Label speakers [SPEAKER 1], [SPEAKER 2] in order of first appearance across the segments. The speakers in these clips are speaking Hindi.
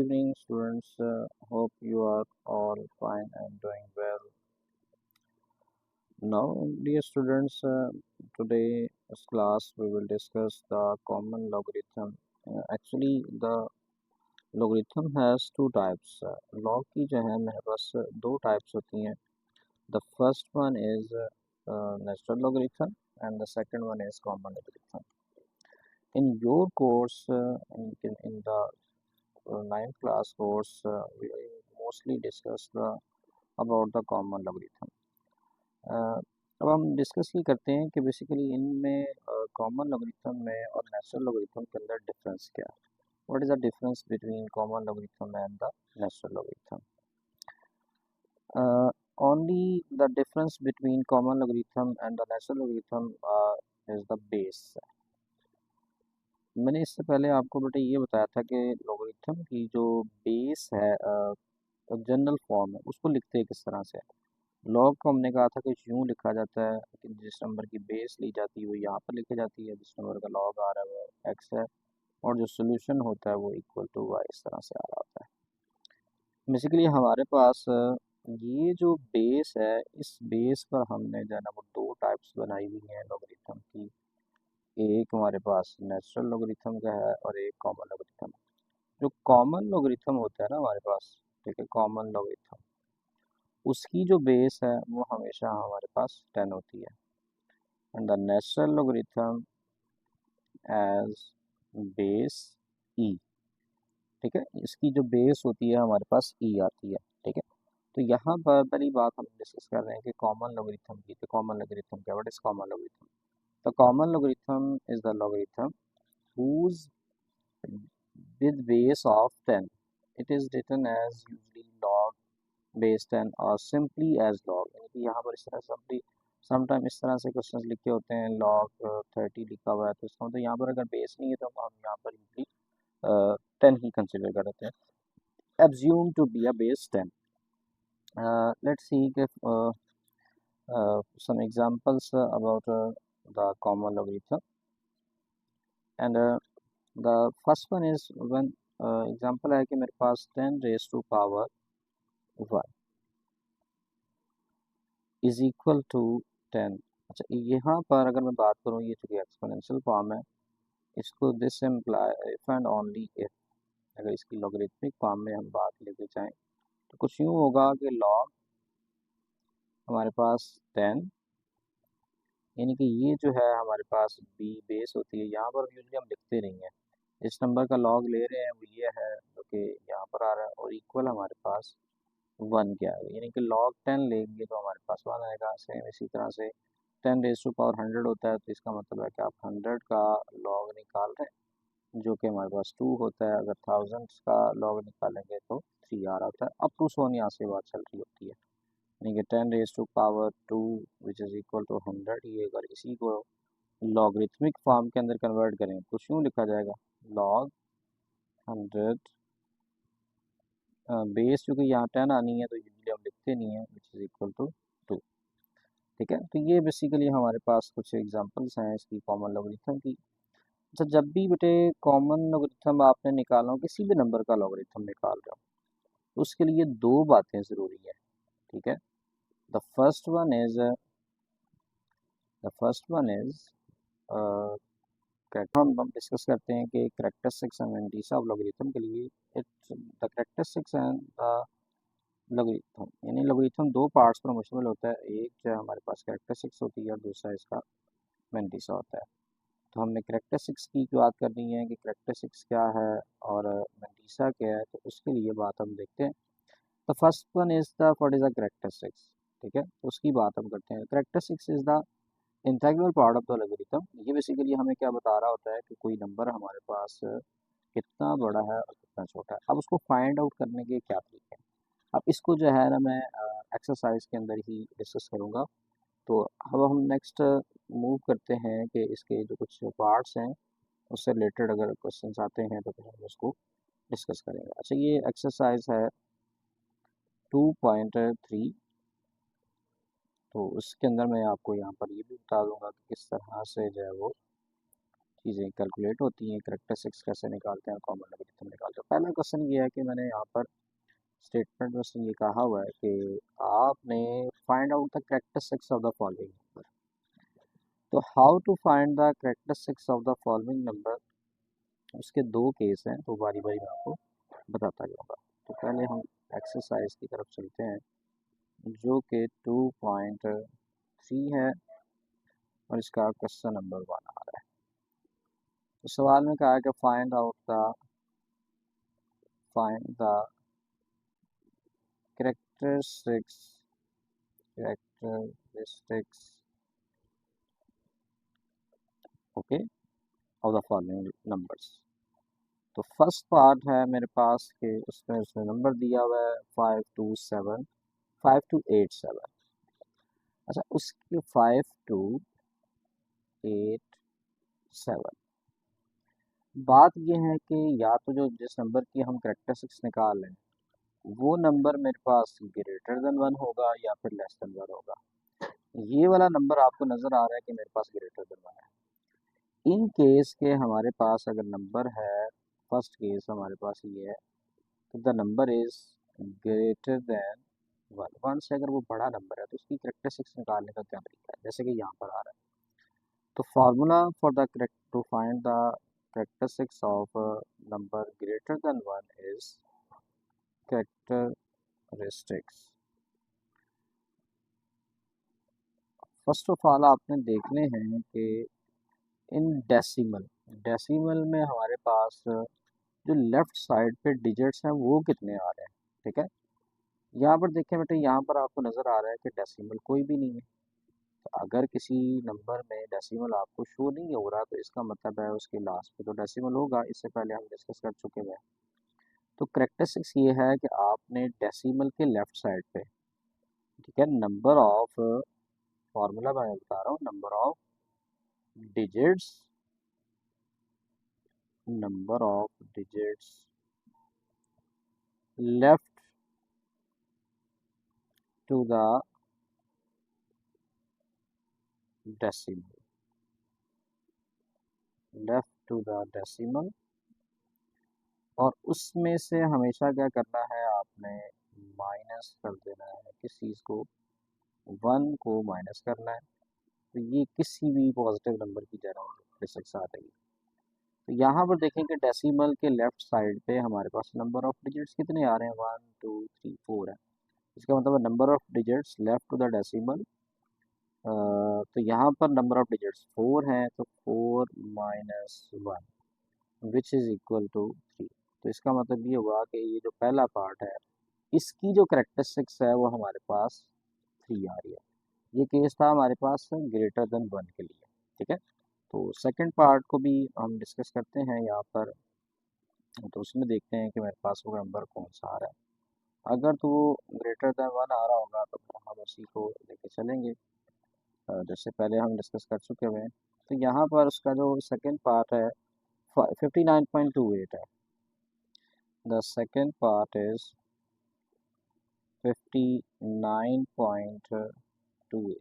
[SPEAKER 1] evening, students. Hope you are all fine and doing well. Now, dear students, today's class we will discuss the common logarithm. The logarithm has two types. Log की जो है मेरे पास दो types होती हैं. The first one is natural logarithm and the second one is common logarithm. In your course, in the ninth class course, we mostly discuss about the common logarithm. अब हम डिस्कस ये करते हैं कि बेसिकली इनमें कॉमन logarithm में और नेचुरल logarithm के अंदर डिफरेंस क्या है. What is the difference between common logarithm and the natural logarithm. Only the difference between common logarithm and the natural logarithm is the base. मैंने इससे पहले आपको बेटा ये बताया था कि logarithm की जो बेस है, जनरल फॉर्म है, उसको लिखते हैं किस तरह से. लॉग को हमने कहा था कि यूँ लिखा जाता है कि जिस नंबर की बेस ली जाती है वो यहाँ पर लिखी जाती है, जिस नंबर का लॉग आ रहा है वो एक्स है, और जो सोल्यूशन होता है वो इक्वल टू वाई इस तरह से आ रहा होता है. बेसिकली हमारे पास ये जो बेस है, इस बेस पर हमने जो है ना वो दो टाइप्स बनाई हुई हैं लॉगरिथम की. एक हमारे पास नेचुरल लॉगरिथम का है और एक कॉमन लॉगरिथम. जो कॉमन लॉगरिथम होता है ना हमारे पास, ठीक है, कॉमन लॉगरिथम, उसकी जो बेस है वो हमेशा हमारे पास 10 होती है. And the natural logarithm as base E. ठीक है, इसकी जो बेस होती है हमारे पास ई आती है. ठीक है, तो यहाँ पर पहली बात हम डिस्कस कर रहे हैं कि कॉमन लॉगरिथम की. तो कॉमन लॉगरिथम क्या, what is common logarithm? The common logarithm is the logarithm whose with base of 10 it is written as usually log base 10 or simply as log. यानी कि यहाँ पर इस तरह से समटाइम इस तरह से क्वेश्चंस लिखे होते हैं, log 30 लिखा हुआ है, तो इसका मतलब यहाँ पर अगर बेस नहीं है तो हम यहाँ पर यूजली 10 ही कंसिडर करते हैं. assume to be a base 10. Let's see if some examples about the common logarithm. And the first one is when example है कि मेरे पास 10 raised to power 1 is equal to 10. अच्छा, यहाँ पर अगर मैं बात करूँ, ये चूँकि एक्सपोनेंशियल फॉर्म है, इसको this imply if and only if, अगर इसकी लॉगरिथमिक फॉर्म में हम बात लेके जाएं तो कुछ यूँ होगा कि लॉग हमारे पास 10, यानी कि ये जो है हमारे पास बी बेस होती है. यहाँ पर यूजली हम लिखते नहीं हैं, जिस नंबर का लॉग ले रहे हैं वो ये है जो कि यहाँ पर आ रहा है, और इक्वल हमारे पास 1 क्या है, यानी कि लॉग 10 लेंगे तो हमारे पास 1 आएगा. सेम इसी तरह से 10 रेज टू पावर 100 होता है, तो इसका मतलब है कि आप 100 का लॉग निकाल रहे हैं जो कि हमारे पास 2 होता है. अगर 1000 का लॉग निकालेंगे तो 3 आ रहा होता है. अप टू 100 यहाँ से बात चल रही होती है, यानी कि 10 raise to power 2 which is equal to 100. ये अगर इसी को लॉगरिथमिक फॉर्म के अंदर कन्वर्ट करें तो क्यों लिखा जाएगा, लॉग 100 बेस, क्योंकि यहाँ 10 आनी है तो यूजली हम लिखते नहीं है, विच इज़ इक्वल टू 2. ठीक है, तो ये बेसिकली हमारे पास कुछ एग्जांपल्स हैं इसकी कॉमन लॉगरिथम की. अच्छा, जब भी बेटे कॉमन लॉगरिथम आपने निकालना हो, किसी भी नंबर का लॉगरिथम निकाल रहे हो, तो उसके लिए दो बातें ज़रूरी है. ठीक है, द फर्स्ट वन इज हम डिस्कस करते हैं कि characteristics and indices of logarithm के लिए. It's the characteristics and the logarithm, यानी लॉगरिथम दो पार्ट्स पर मुश्तमिल होता है. एक जो है हमारे पास करेक्टरिस्टिक्स होती है और दूसरा इसका मेंटिसा होता है. तो हमने करेक्टरिस्टिक्स की बात करनी है कि करेक्टरिस्टिक्स क्या है और मेंटिसा क्या है, तो उसके लिए बात हम देखते हैं. The first one is the what is the characteristics. ठीक है, तो उसकी बात हम करते हैं. Characteristics is the integral part of the logarithm. ये बेसिकली हमें क्या बता रहा होता है कि कोई नंबर हमारे पास कितना बड़ा है और कितना छोटा है. अब उसको फाइंड आउट करने के क्या तरीके हैं, अब इसको जो है ना मैं एक्सरसाइज के अंदर ही डिस्कस करूँगा. तो अब हम नेक्स्ट मूव करते हैं कि इसके जो कुछ पार्ट्स हैं उससे रिलेटेड अगर क्वेश्चंस आते हैं तो फिर हम उसको डिस्कस करेंगे. अच्छा, ये एक्सरसाइज है 2.3. तो उसके अंदर मैं आपको यहाँ पर ये भी बता दूंगा कि किस तरह से जो है वो चीज़ें कैलकुलेट होती हैं, करेक्टरिस्टिक्स कैसे निकालते हैं, कॉमन लोगरिथम निकालते हैं। पहला क्वेश्चन ये है कि मैंने यहाँ पर स्टेटमेंट में ये कहा हुआ है कि आपने find out the characteristics of the following number. तो how to find the characteristics of the following number, उसके दो केस हैं, तो बारी बारी मैं आपको बताता जाऊँगा। तो पहले हम एक्सरसाइज की तरफ चलते हैं, जो कि 2.3 है और इसका क्वेश्चन नंबर 1 आ रहा है। तो सवाल में कहा है कि find the characteristics okay of the following numbers. तो फर्स्ट पार्ट है मेरे पास कि उसमें उसने नंबर दिया हुआ है 5287। अच्छा, उसके 5287, बात यह है कि या तो जो जिस नंबर की हम करेक्टरिस्टिक्स निकाल रहे हैं वो नंबर मेरे पास ग्रेटर देन 1 होगा या फिर लेस देन 1 होगा। ये वाला नंबर आपको नज़र आ रहा है कि मेरे पास ग्रेटर देन 1 है। इन केस के हमारे पास अगर नंबर है, फर्स्ट केस हमारे पास ये है, तो the number is greater than 1 से अगर वो बड़ा नंबर है तो उसकी करेक्टरिस्टिक्स निकालने का क्या तरीका है, जैसे कि यहाँ पर आ रहा है। तो formula for the correct to find the characteristics of a number greater than 1 is characteristics. First of all आपने देखने हैं कि इन डेसिमल में हमारे पास जो लेफ्ट साइड पे डिजिट्स हैं वो कितने आ रहे हैं। ठीक है, यहाँ पर देखें बेटे, यहाँ पर आपको नज़र आ रहा है कि डेसिमल कोई भी नहीं है। तो अगर किसी नंबर में डेसिमल आपको शो नहीं हो रहा तो इसका मतलब है उसके लास्ट पे तो डेसिमल होगा। इससे पहले हम डिस्कस कर चुके हैं। तो करेक्टरिस्टिक्स ये है कि आपने डेसिमल के लेफ्ट साइड पे, ठीक है, नंबर ऑफ, फार्मूला मैं बता रहा हूँ, digits number of digits left to the decimal, और उसमें से हमेशा क्या करना है, आपने माइनस कर देना है किस चीज़ को, 1 को माइनस करना है। तो ये किसी भी पॉजिटिव नंबर की जगह करेक्टरिस्टिक्स आ जाएगी। तो यहाँ पर देखें कि डेसिमल के लेफ्ट साइड पे हमारे पास नंबर ऑफ डिजिट्स कितने आ रहे हैं, 1 2 3 4 है। इसका मतलब number of digits left to the decimal, तो यहाँ पर नंबर ऑफ डिजिट्स 4 हैं, तो 4 minus 1 which is equal to 3। तो इसका मतलब ये हुआ कि ये जो पहला पार्ट है इसकी जो करेक्टरिस्टिक्स है वो हमारे पास 3 आ रही है। ये केस था हमारे पास ग्रेटर देन 1 के लिए। ठीक है, तो सेकंड पार्ट को भी हम डिस्कस करते हैं यहाँ पर। तो उसमें देखते हैं कि मेरे पास वो नंबर कौन सा आ रहा है। अगर तो वो ग्रेटर देन 1 आ रहा होगा तो फिर हम उसी को लेके चलेंगे, जैसे पहले हम डिस्कस कर चुके हुए हैं। तो यहाँ पर उसका जो सेकंड पार्ट है 59.28 है। The second part is 59.28।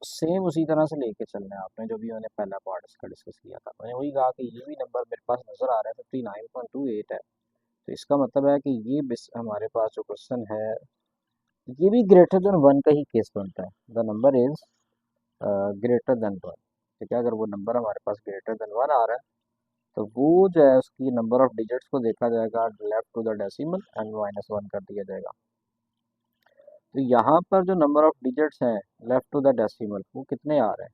[SPEAKER 1] Same उसी तरह से लेके चलना है आपने, जो भी मैंने पहला पार्ट इसका डिस्कस किया था। मैंने वही कहा कि ये भी नंबर मेरे पास नज़र आ रहा है 59.28 है। तो इसका मतलब है कि ये हमारे पास जो क्वेश्चन है ये भी ग्रेटर देन 1 का ही केस बनता है। The number is greater than 1। ठीक है, अगर वो नंबर हमारे पास ग्रेटर देन 1 आ रहा है तो वो जो है उसकी नंबर ऑफ डिजिट्स को देखा जाएगा left to the decimal and -1 कर दिया जाएगा। तो यहाँ पर जो नंबर ऑफ डिजिट्स हैं लेफ्ट टू द डेसिमल वो कितने आ रहे हैं,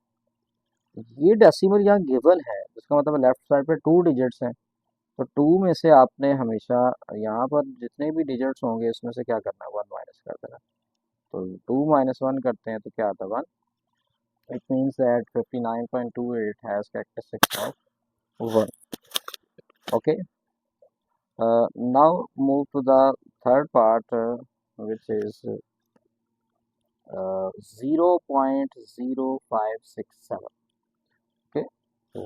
[SPEAKER 1] ये डेसिमल यहाँ गिवन है, इसका मतलब लेफ्ट साइड पे 2 डिजिट्स हैं। तो 2 में से आपने हमेशा यहाँ पर जितने भी डिजिट्स होंगे उसमें से क्या करना है, 1 माइनस कर देना। तो 2 माइनस 1 करते हैं तो क्या आता है, 1। It means that 59.28 has characteristics of 1। Okay, now move to the third part, which is 0.0567। Okay, तो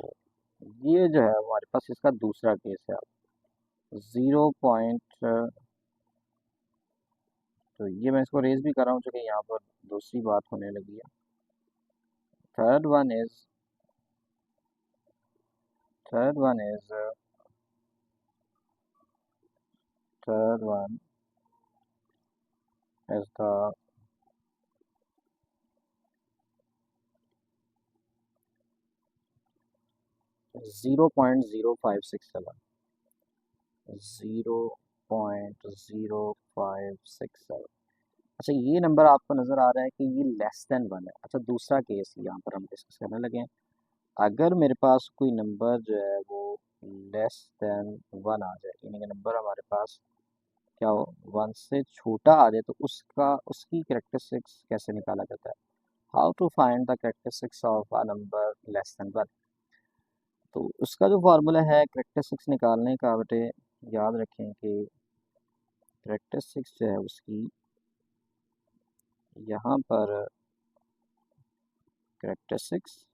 [SPEAKER 1] ये जो है हमारे पास इसका दूसरा केस है। अब 0 तो ये मैं इसको रेज भी कर रहा हूँ क्योंकि यहाँ पर दूसरी बात होने लगी है। Third one is third one is the 0.0567, 0.0567। अच्छा, ये नंबर आपको नज़र आ रहा है कि ये लेस देन वन है। अच्छा, दूसरा केस यहाँ पर हम डिस्कस करने लगे हैं। अगर मेरे पास कोई नंबर जो है वो लेस देन वन आ जाए, यानी कि नंबर हमारे पास क्या हो, वन से छोटा आ जाए, तो उसकी करेक्टरिस्टिक्स कैसे निकाला जाता है? How to find the characteristics of a number less than one. तो उसका जो फार्मूला है करेक्टरिस्टिक्स निकालने का, बेटे याद रखें कि करेक्टरिस्टिक्स जो है उसकी यहाँ पर characteristics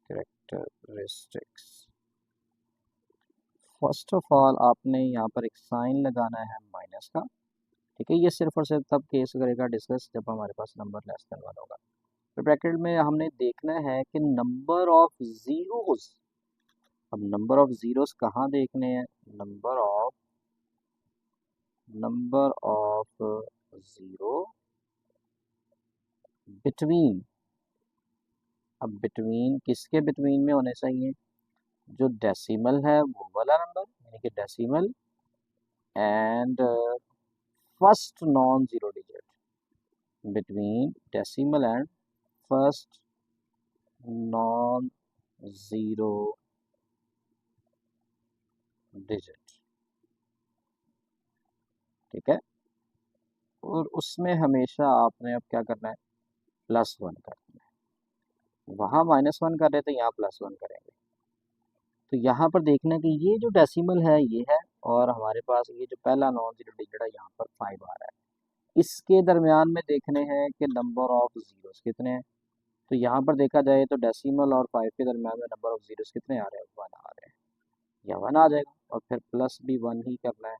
[SPEAKER 1] characteristics first of all आपने यहाँ पर एक साइन लगाना है माइनस का। ठीक है, ये सिर्फ और सिर्फ तब केस करेगा डिस्कस जब हमारे पास नंबर लेस देन वन होगा। तो ब्रैकेट में हमने देखना है कि नंबर ऑफ जीरोस। अब नंबर ऑफ जीरोस कहाँ देखने हैं? Number of zero between. अब बिटवीन किसके बिटवीन में होने चाहिए? जो डेसिमल है वो वाला नंबर, यानी कि decimal and first non zero digit, between decimal and first non zero digit. ठीक है, और उसमें हमेशा आपने अब क्या करना है? प्लस वन करना है। वहाँ माइनस वन कर रहे थे, यहाँ प्लस वन करेंगे। तो यहाँ पर देखना है कि ये जो डेसिमल है ये है, और हमारे पास ये जो पहला नॉन जीरो डिजिट है यहाँ पर फाइव आ रहा है। इसके दरमियान में देखने हैं कि नंबर ऑफ जीरोस कितने हैं। तो यहाँ पर देखा जाए तो डेसिमल और फाइव के दरमियान में नंबर ऑफ जीरोस कितने आ रहे हैं? वन आ रहे हैं, या वन आ जाएगा, और फिर प्लस भी वन ही करना है।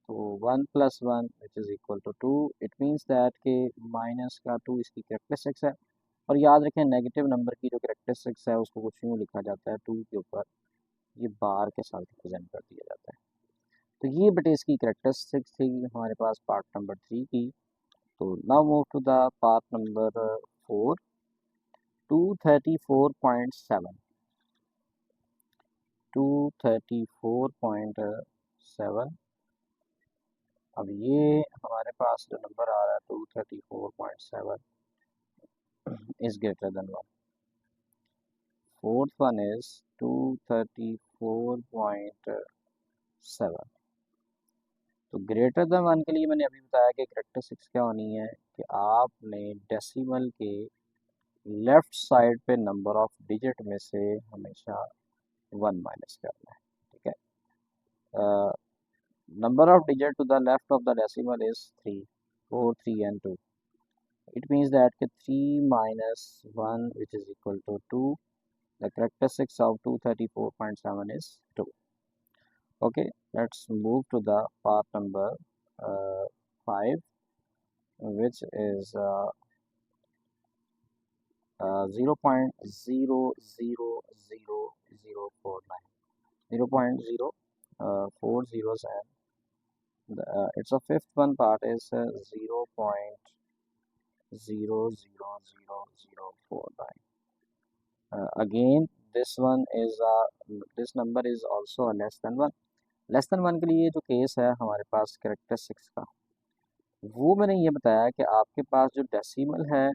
[SPEAKER 1] तो one plus one which is equal to two. It means that के माइनस का टू इसकी करेक्टरिस्टिक्स है। और याद रखें नेगेटिव नंबर की जो करेक्टरिस्टिक्स है उसको कुछ यूँ लिखा जाता है, टू के ऊपर ये बार के साथ रिप्रेजेंट कर दिया जाता है। तो ये बेटे इसकी करेक्टरिस्टिक्स थी हमारे पास पार्ट नंबर थ्री की। तो now move to the part number four, 234.7। 234.7। अब ये हमारे पास जो नंबर आ रहा है 234.7 is greater than 1. Fourth one is 234.7। तो ग्रेटर देन वन के लिए मैंने अभी बताया कि करेक्टरिस्टिक्स क्या होनी है कि आपने डेसिमल के लेफ्ट साइड पे नंबर ऑफ डिजिट में से हमेशा वन माइनस करना है। ठीक है, number of digit to the left of the decimal is three, four, three and two. It means that 3 minus 1 which is equal to 2. The characteristics of 234.7 is 2. Okay, let's move to the part number 5, which is 0.0000049. 0.0 4 zeros, and it's a fifth one part is 0.000049. Again this number is also a less than one. Less than one के लिए जो केस है हमारे पास करेक्टरिस्टिक्स का, वो मैंने ये बताया कि आपके पास जो डेसिमल है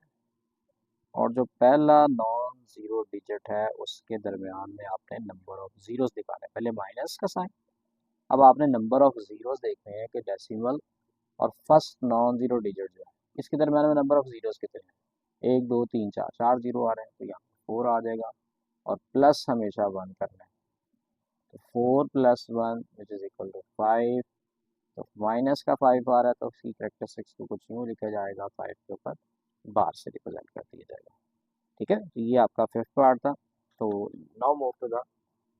[SPEAKER 1] और जो पहला नॉन जीरो डिजिट है उसके दरमियान में आपने नंबर ऑफ जीरोस दिखाने, पहले माइनस का साइन। अब आपने नंबर ऑफ जीरोस देखने हैं कि डेसिमल और फर्स्ट नॉन जीरो डिजिट जो है इसके दरमियान में नंबर ऑफ जीरोस कितने हैं? एक, दो, तीन, चार, चार जीरो आ रहे हैं, तो यहाँ फोर आ जाएगा, और प्लस हमेशा वन करना है। तो four plus one which is equal to five. तो माइनस का फाइव आ रहा है तो उसकी करेक्टरिस्टिक्स को कुछ यूँ लिखा जाएगा, फाइव के ऊपर बार से रिप्रेजेंट कर दिया जाएगा। ठीक है, तो ये आपका फिफ्थ पार्ट था। तो now move to the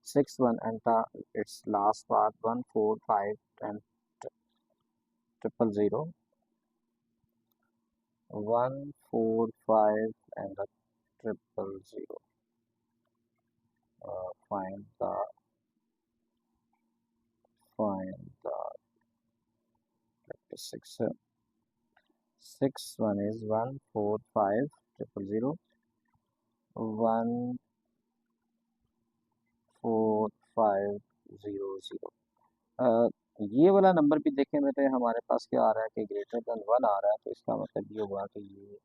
[SPEAKER 1] six one and the it's last part, 145 and 000, 145 and 000। Find the find the six six one is 14500 14500। ये वाला नंबर भी देखें बेटे, हमारे पास क्या आ रहा है कि ग्रेटर देन वन आ रहा है, तो इसका मतलब ये हुआ कि ये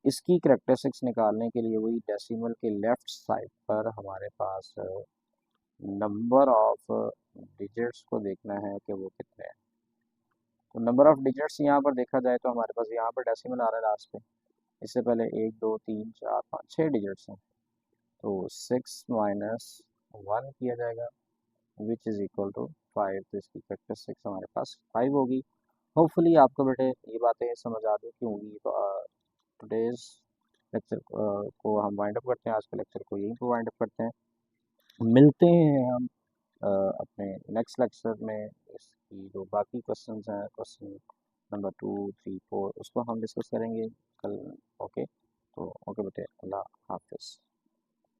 [SPEAKER 1] इसकी करेक्टरिस्टिक्स निकालने के लिए वही डेसिमल के लेफ्ट साइड पर हमारे पास नंबर ऑफ डिजिट्स को देखना है कि वो कितने हैं। तो नंबर ऑफ डिजिट्स यहाँ पर देखा जाए तो हमारे पास यहाँ पर डेसिमल आ रहा है लास्ट पे, इससे पहले 1 2 3 4 5 6 डिजिट्स हैं। तो 6 - 1 किया जाएगा विच इज़ इक्वल टू 5, तो इसकी करेक्टरिस्टिक्स हमारे पास 5 होगी। होपफुली आपको बेटे ये बातें समझ आ गई होंगी। टुडेज लेक्चर को हम वाइंड अप करते हैं, आज के लेक्चर को यहीं पर वाइंड अप करते हैं। मिलते हैं हम अपने नेक्स्ट लेक्चर में। इसकी जो बाकी क्वेश्चंस हैं, क्वेश्चन नंबर 2 3 4, उसको हम डिस्कस करेंगे कल। ओके, तो ओके बेटे।